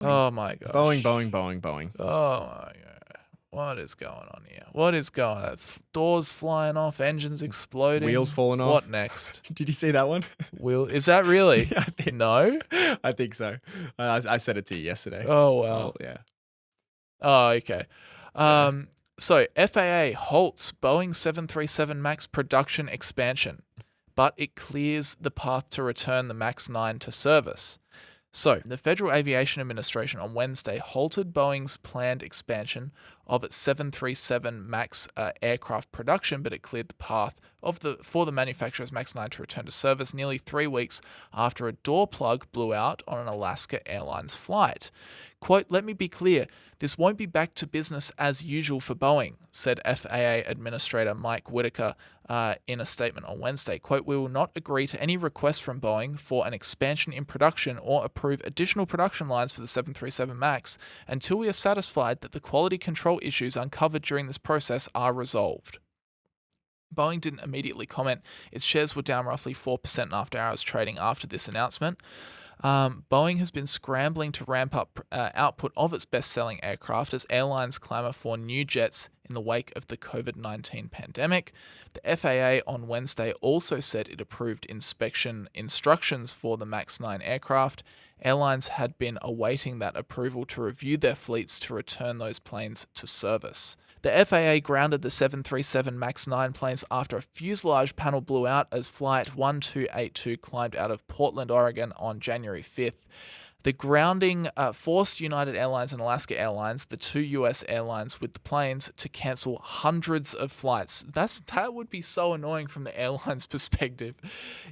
Oh my gosh. Boeing. Oh my god. What is going on here? What is going on? Doors flying off, engines exploding. Wheels falling off. What next? Did you see that one? Is that really? Yeah, No? I think so. I said it to you yesterday. Oh wow. Yeah. Oh, okay. Yeah. So FAA halts Boeing 737 MAX production expansion, but it clears the path to return the MAX 9 to service. So, the Federal Aviation Administration on Wednesday halted Boeing's planned expansion of its 737 MAX aircraft production, but it cleared the path for the manufacturer's MAX 9 to return to service nearly 3 weeks after a door plug blew out on an Alaska Airlines flight. Quote, "Let me be clear, this won't be back to business as usual for Boeing," said FAA Administrator Mike Whitaker in a statement on Wednesday. Quote, "We will not agree to any request from Boeing for an expansion in production or approve additional production lines for the 737 MAX until we are satisfied that the quality control issues uncovered during this process are resolved." Boeing didn't immediately comment. Its shares were down roughly 4% after hours trading after this announcement. Boeing has been scrambling to ramp up output of its best-selling aircraft as airlines clamour for new jets in the wake of the COVID-19 pandemic. The FAA on Wednesday also said it approved inspection instructions for the MAX 9 aircraft. Airlines had been awaiting that approval to review their fleets to return those planes to service. The FAA grounded the 737 MAX 9 planes after a fuselage panel blew out as Flight 1282 climbed out of Portland, Oregon on January 5th. The grounding forced United Airlines and Alaska Airlines, the two US airlines with the planes, to cancel hundreds of flights. That would be so annoying from the airline's perspective.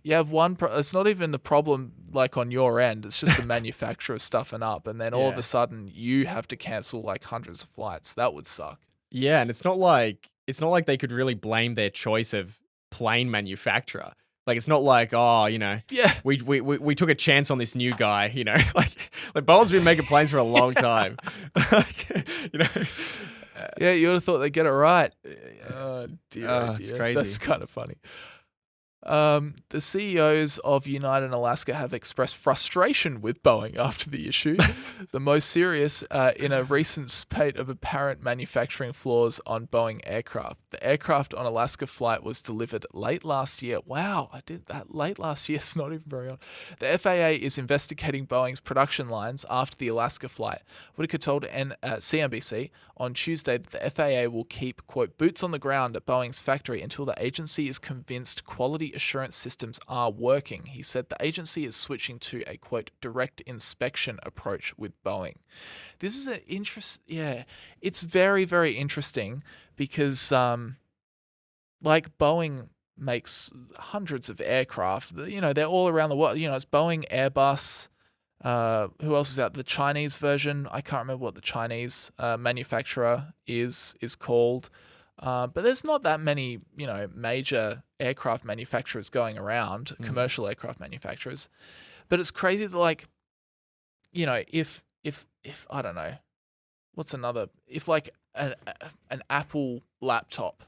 You have it's not even the problem like on your end, it's just the manufacturer stuffing up, and then all of Yeah. a sudden you have to cancel like hundreds of flights. That would suck. Yeah, and it's not like they could really blame their choice of plane manufacturer. Like it's not like, oh, Yeah. we took a chance on this new guy, like Boeing's been making planes for a long time. Like, Yeah, you would have thought they'd get it right. Oh, dear. it's crazy. That's kind of funny. The CEOs of United and Alaska have expressed frustration with Boeing after the issue, the most serious in a recent spate of apparent manufacturing flaws on Boeing aircraft. The aircraft on Alaska flight was delivered late last year. Wow, I did that late last year. It's not even very old. The FAA is investigating Boeing's production lines after the Alaska flight. Whitaker told CNBC on Tuesday that the FAA will keep, quote, boots on the ground at Boeing's factory until the agency is convinced quality assurance systems are working. He said the agency is switching to a, quote, direct inspection approach with Boeing. This is an it's very, very interesting because, like Boeing makes hundreds of aircraft, they're all around the world. It's Boeing, Airbus, who else is out? The Chinese version. I can't remember what the Chinese manufacturer is called. But there's not that many, major aircraft manufacturers going around, commercial aircraft manufacturers. But it's crazy that, if I don't know, what's another? If like an Apple laptop,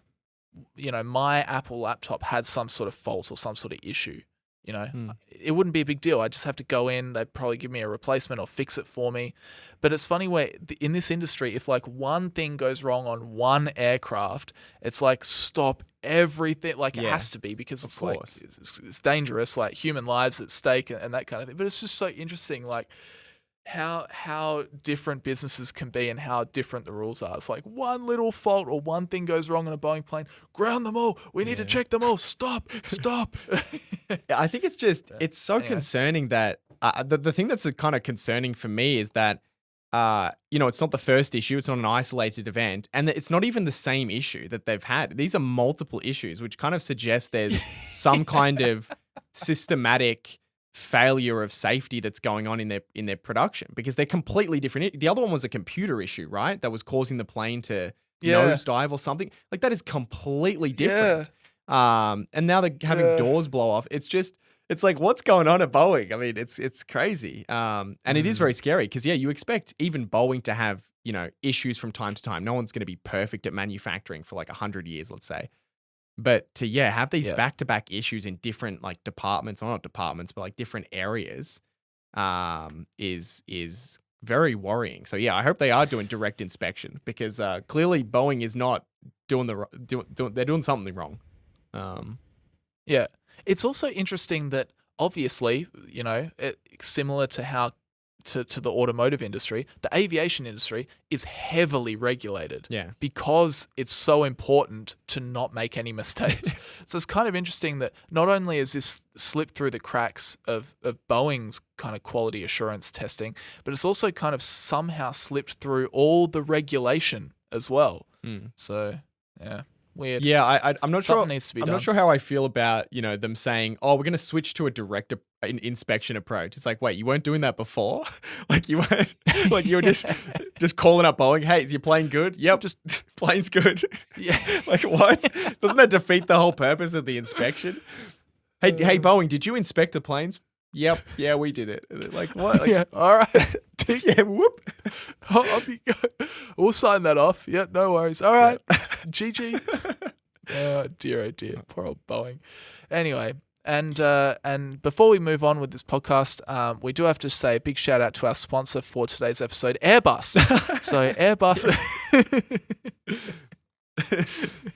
my Apple laptop had some sort of fault or some sort of issue. It wouldn't be a big deal. I just have to go in. They'd probably give me a replacement or fix it for me. But it's funny where in this industry, if like one thing goes wrong on one aircraft, it's like stop everything. Like it has to be because it's like it's dangerous, like human lives at stake and that kind of thing. But it's just so interesting, like how different businesses can be and how different the rules are. It's like one little fault or one thing goes wrong on a Boeing plane, ground them all. We need to check them all. Stop. I think it's just, it's so concerning that the thing that's kind of concerning for me is that, it's not the first issue. It's not an isolated event. And it's not even the same issue that they've had. These are multiple issues, which kind of suggests there's some kind of systematic failure of safety that's going on in their production, because they're completely different. The other one was a computer issue, right? That was causing the plane to nosedive or something. Like that is completely different. And now they're having doors blow off. It's like, what's going on at Boeing? I mean, it's crazy. And it is very scary because, you expect even Boeing to have, issues from time to time. No one's going to be perfect at manufacturing for like 100 years, let's say. But to, have these back-to-back issues in different like departments, or not departments, but like different areas, is very worrying. So yeah, I hope they are doing direct inspection, because clearly Boeing is not doing they're doing something wrong. Yeah. It's also interesting that obviously, similar to how to the automotive industry, the aviation industry is heavily regulated. Yeah. Because it's so important to not make any mistakes. So it's kind of interesting that not only has this slipped through the cracks of Boeing's kind of quality assurance testing, but it's also kind of somehow slipped through all the regulation as well. So, yeah. Weird. Yeah, I'm not Something sure. needs to be I'm done. not sure how I feel about them saying, "Oh, we're going to switch to a direct inspection approach." It's like, wait, you weren't doing that before? Like you weren't, like you were just calling up Boeing. Hey, is your plane good? Yep, just plane's good. Yeah. Like what? Doesn't that defeat the whole purpose of the inspection? Hey, Boeing, did you inspect the planes? Yep, yeah, we did it. Like what? Like, Yeah. All right. yeah, whoop. We'll sign that off. Yeah, no worries. All right. GG. Oh dear, poor old Boeing. Anyway, and before we move on with this podcast, we do have to say a big shout out to our sponsor for today's episode, Airbus. So Airbus.